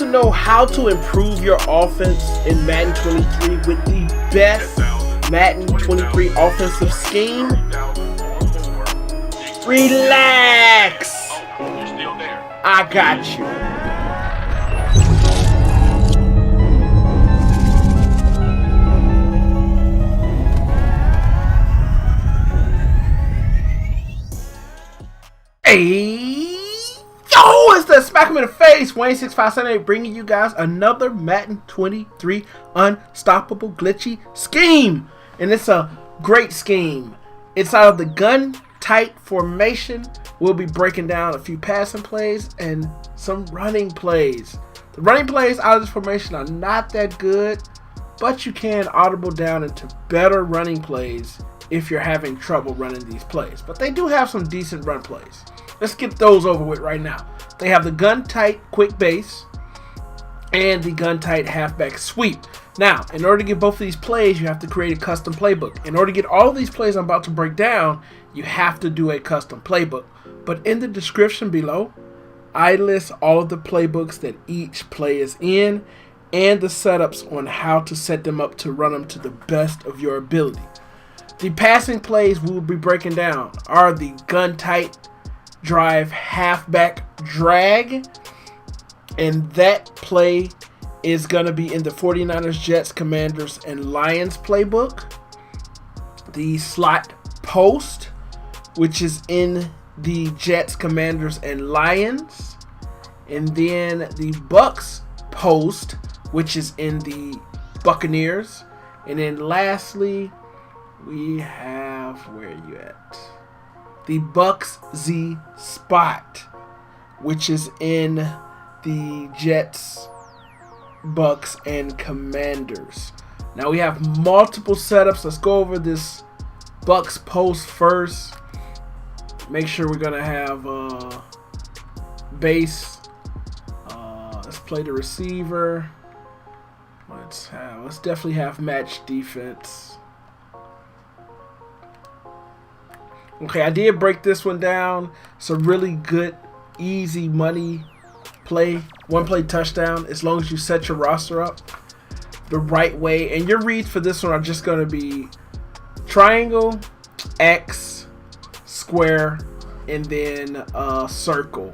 to know how to improve your offense in Madden 23 with the best Madden 23 offensive scheme? Relax! I got you. Hey, yo, it's the Smack him in the Face, Wayne 6578, bringing you guys another Madden 23 unstoppable glitchy scheme. And it's a great scheme. It's out of the gun tight formation. We'll be breaking down a few passing plays and some running plays. The running plays out of this formation are not that good, but you can audible down into better running plays if you're having trouble running these plays. But they do have some decent run plays. Let's get those over with right now. They have the gun tight quick base and the gun tight halfback sweep. Now, in order to get both of these plays, you have to create a custom playbook. In order to get all of these plays I'm about to break down, you have to do a custom playbook. But in the description below, I list all of the playbooks that each play is in and the setups on how to set them up to run them to the best of your ability. The passing plays we will be breaking down are the gun tight drive halfback drag, and that play is going to be in the 49ers, Jets, Commanders, and Lions playbook. The slot post, which is in the Jets, Commanders, and Lions. And then the Bucs post, which is in the Buccaneers. And then lastly, we have, where are you at? The Bucs Z spot, which is in the Jets, Bucs, and Commanders. Now we have multiple setups. Let's go over this Bucs post first. Make sure we're gonna have base. Let's play the receiver. Let's definitely have match defense. Okay, I did break this one down. It's a really good, easy money play. One play touchdown, as long as you set your roster up the right way. And your reads for this one are just going to be triangle, X, square, and then circle.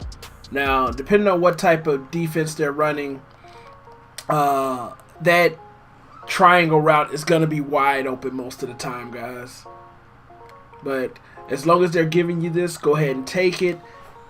Now, depending on what type of defense they're running, that triangle route is going to be wide open most of the time, guys. But as long as they're giving you this, go ahead and take it.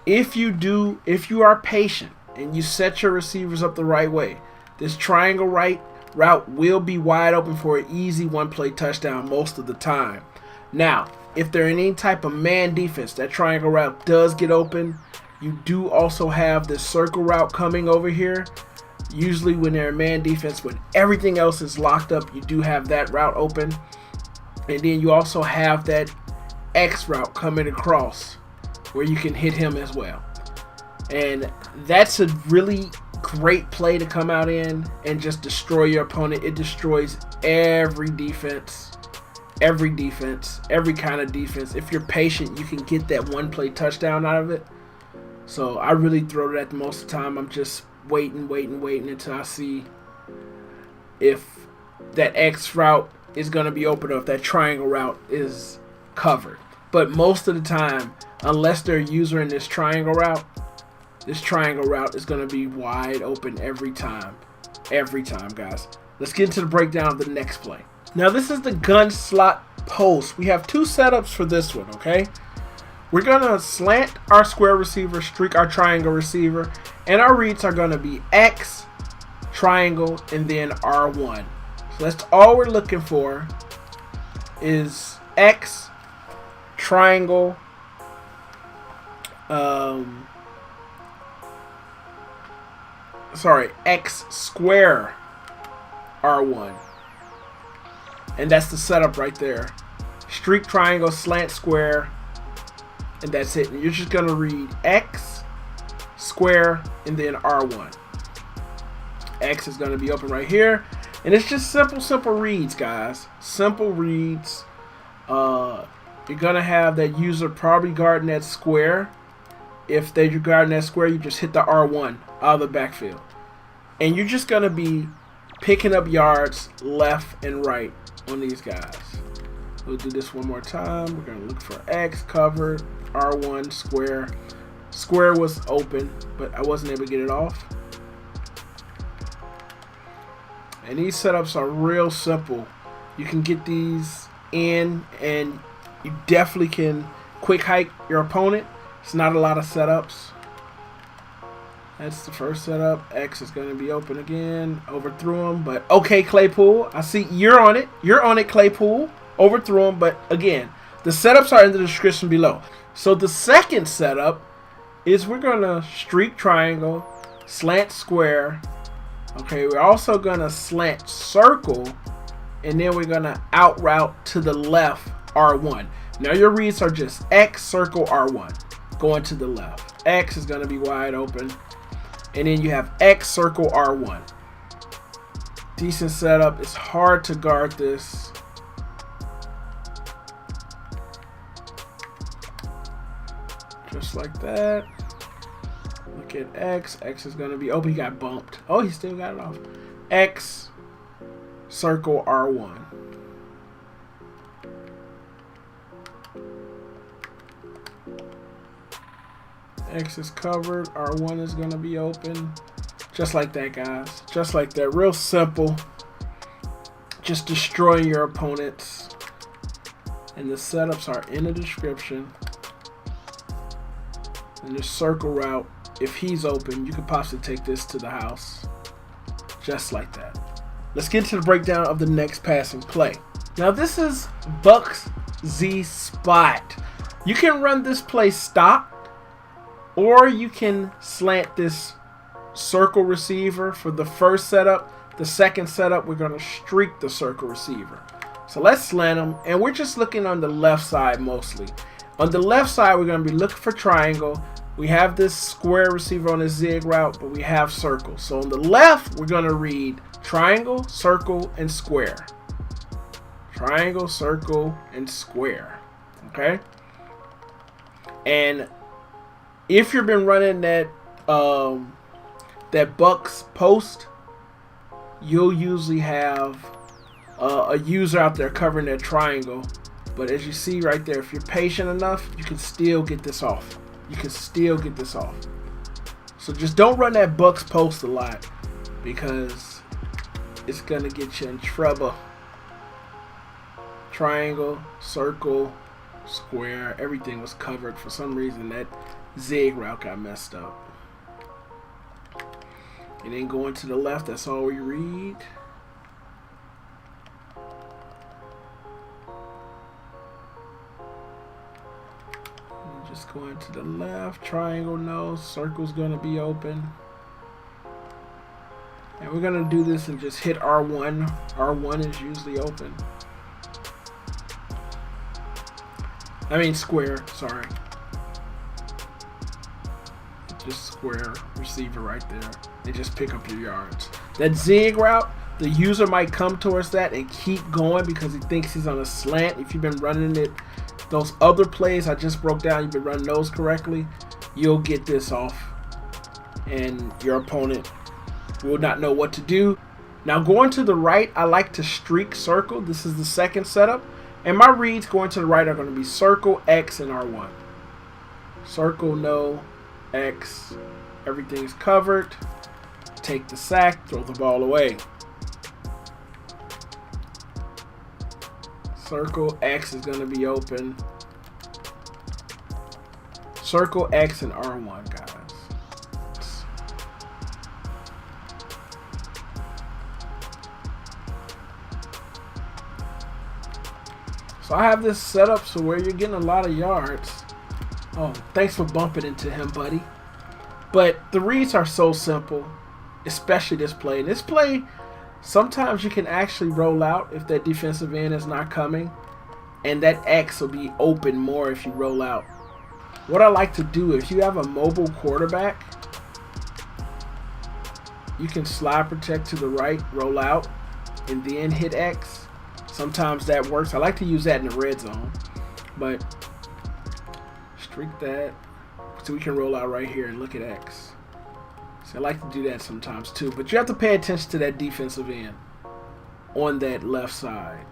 If you are patient and you set your receivers up the right way, this triangle right route will be wide open for an easy one-play touchdown most of the time. Now, if they're in any type of man defense, that triangle route does get open. You do also have this circle route coming over here. Usually when they're in man defense, when everything else is locked up, you do have that route open. And then you also have that X route coming across where you can hit him as well. And that's a really great play to come out in and just destroy your opponent. It destroys every defense, every kind of defense. If you're patient, you can get that one play touchdown out of it. So I really throw that most of the time. I'm just waiting until I see if that X route is going to be open or if that triangle route is covered. But most of the time, unless they're using this triangle route is going to be wide open every time, guys. Let's get into the breakdown of the next play. Now, this is the gun slot post. We have two setups for this one, okay? We're going to slant our square receiver, streak our triangle receiver, and our reads are going to be X, triangle, and then R1. So that's all we're looking for is X, triangle, X square, R1. And that's the setup right there. Streak, triangle, slant, square, and that's it. And you're just going to read X, square, and then R1. X is going to be open right here. And it's just simple reads, guys. Simple reads. You're going to have that user probably guarding that square. If they're guarding that square, you just hit the R1 out of the backfield. And you're just going to be picking up yards left and right on these guys. We'll do this one more time. We're going to look for X covered, R1 square. Square was open, but I wasn't able to get it off. And these setups are real simple. You can get these in, and you definitely can quick hike your opponent. It's not a lot of setups. That's the first setup. X is going to be open again. Overthrew him, but okay, Claypool. I see you're on it. You're on it, Claypool. Overthrew him, but again, the setups are in the description below. So the second setup is we're going to streak triangle, slant square. Okay, we're also going to slant circle, and then we're going to out route to the left R1. Now your reads are just X, circle, R1. Going to the left. X is going to be wide open. And then you have X, circle, R1. Decent setup. It's hard to guard this. Just like that. Look at X. X is going to be open. He got bumped. Oh, he still got it off. X, circle, R1. X is covered. R1 is going to be open. Just like that, guys. Just like that. Real simple. Just destroying your opponents. And the setups are in the description. And the circle route, if he's open, you could possibly take this to the house. Just like that. Let's get to the breakdown of the next passing play. Now this is Bucs Z Spot. You can run this play stop, or you can slant this circle receiver for the first setup. The second setup, we're going to streak the circle receiver. So let's slant them, and we're just looking on the left side mostly. On the left side, we're going to be looking for triangle. We have this square receiver on this zig route, but we have circle. So on the left, we're going to read triangle, circle, and square. Triangle, circle, and square. Okay? And if you've been running that Bucs post, you'll usually have a user out there covering that triangle. But as you see right there, if you're patient enough, you can still get this off. You can still get this off. So just don't run that Bucs post a lot, because it's going to get you in trouble. Triangle, circle, square, everything was covered. For some reason, that zig route got messed up. And then going to the left, that's all we read. And just going to the left, triangle, no, circle's going to be open. And we're going to do this and just hit R1. R1 is usually open. I mean square, sorry. Just square receiver right there. They just pick up your yards. That zig route, the user might come towards that and keep going because he thinks he's on a slant. If you've been running it, those other plays I just broke down, you've been running those correctly, you'll get this off. And your opponent will not know what to do. Now going to the right, I like to streak circle. This is the second setup. And my reads going to the right are going to be circle, X, and R1. Circle, no, X, everything's covered. Take the sack, throw the ball away. Circle, X is going to be open. Circle, X, and R1, guys. So I have this set up so where you're getting a lot of yards. Oh, thanks for bumping into him, buddy. But the reads are so simple, especially this play. This play, sometimes you can actually roll out if that defensive end is not coming, and that X will be open more if you roll out. What I like to do, if you have a mobile quarterback, you can slide protect to the right, roll out, and then hit X. Sometimes that works. I like to use that in the red zone, but streak that so we can roll out right here and look at X. So I like to do that sometimes too. But you have to pay attention to that defensive end on that left side.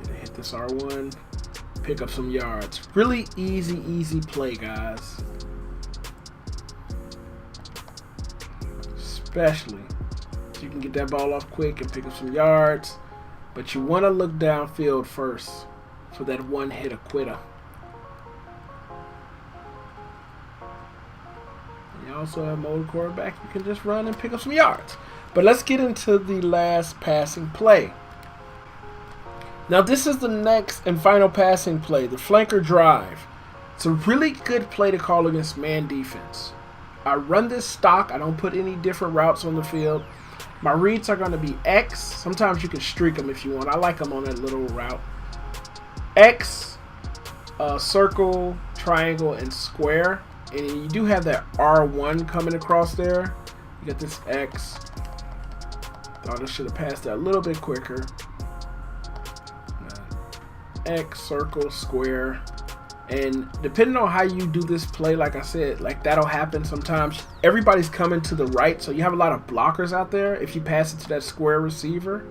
Yeah, hit this R1. Pick up some yards. Really easy play, guys. Especially if you can get that ball off quick and pick up some yards. But you want to look downfield first for that one hit quitter. You also have mobile quarterback. You can just run and pick up some yards. But let's get into the last passing play. Now this is the next and final passing play, the flanker drive. It's a really good play to call against man defense. I run this stock. I don't put any different routes on the field. My reads are going to be X. Sometimes you can streak them if you want. I like them on that little route. X, circle, triangle, and square. And you do have that R1 coming across there. You got this X. Thought I should have passed that a little bit quicker. X, circle, square. And depending on how you do this play, like I said, like that'll happen sometimes. Everybody's coming to the right, so you have a lot of blockers out there if you pass it to that square receiver.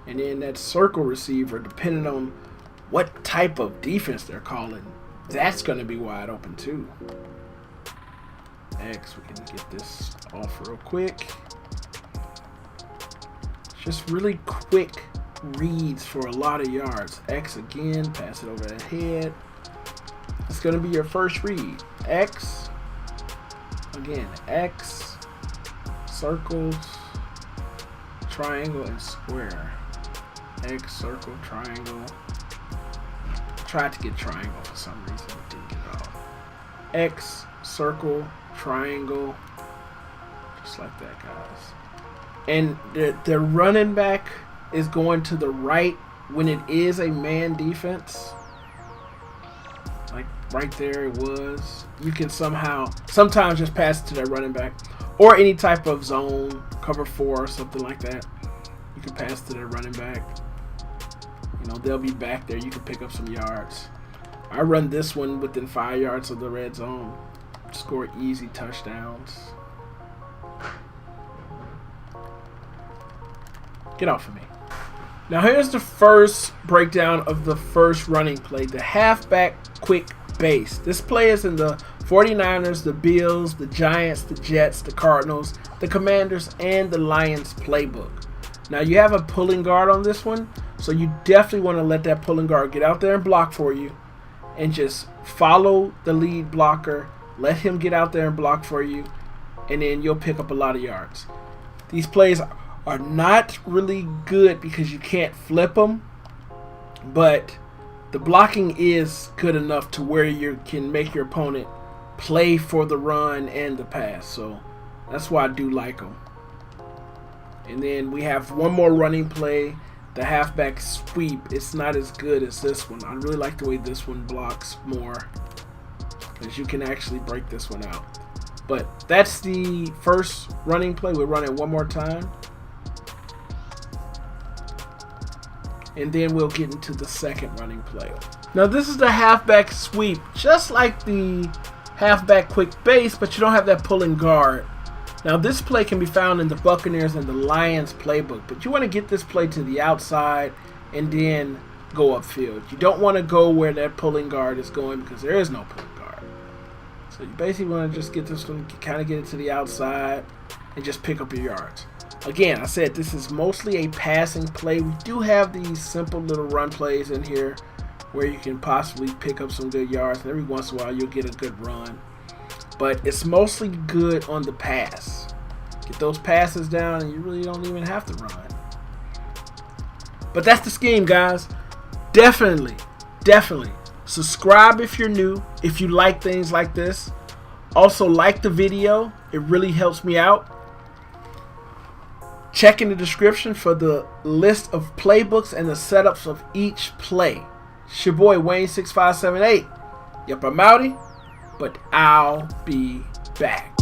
And then that circle receiver, depending on what type of defense they're calling, that's going to be wide open too. X, we can get this off real quick. Just really quick reads for a lot of yards. X again, pass it over the head. It's going to be your first read. X, again, X, circles, triangle, and square. X, circle, triangle. Tried to get triangle for some reason, didn't get it off. X, circle, triangle, just like that, guys. And the running back is going to the right when it is a man defense. Like right there it was. You can sometimes just pass it to that running back. Or any type of zone, cover 4 or something like that. You can pass to that running back. You know, they'll be back there. You can pick up some yards. I run this one within 5 yards of the red zone. Score easy touchdowns. Get off of me. Now here's the first breakdown of the first running play, the halfback quick base. This play is in the 49ers, the Bills, the Giants, the Jets, the Cardinals, the Commanders, and the Lions playbook. Now you have a pulling guard on this one, so you definitely want to let that pulling guard get out there and block for you, and just follow the lead blocker, let him get out there and block for you, and then you'll pick up a lot of yards. These plays are not really good because you can't flip them, but the blocking is good enough to where you can make your opponent play for the run and the pass. So that's why I do like them. And then we have one more running play, the halfback sweep. It's not as good as this one. I really like the way this one blocks more, because you can actually break this one out. But that's the first running play. We'll run it one more time, and then we'll get into the second running play. Now this is the halfback sweep, just like the halfback quick base, but you don't have that pulling guard. Now this play can be found in the Buccaneers and the Lions playbook, but you want to get this play to the outside and then go upfield. You don't want to go where that pulling guard is going, because there is no pulling guard. So you basically want to just get this one, kind of get it to the outside and just pick up your yards. Again, I said this is mostly a passing play. We do have these simple little run plays in here where you can possibly pick up some good yards, and every once in a while you'll get a good run. But it's mostly good on the pass. Get those passes down and you really don't even have to run. But that's the scheme, guys. Definitely subscribe if you're new, if you like things like this. Also like the video. It really helps me out. Check in the description for the list of playbooks and the setups of each play. It's your boy Wayne6578. Yep, I'm outie, but I'll be back.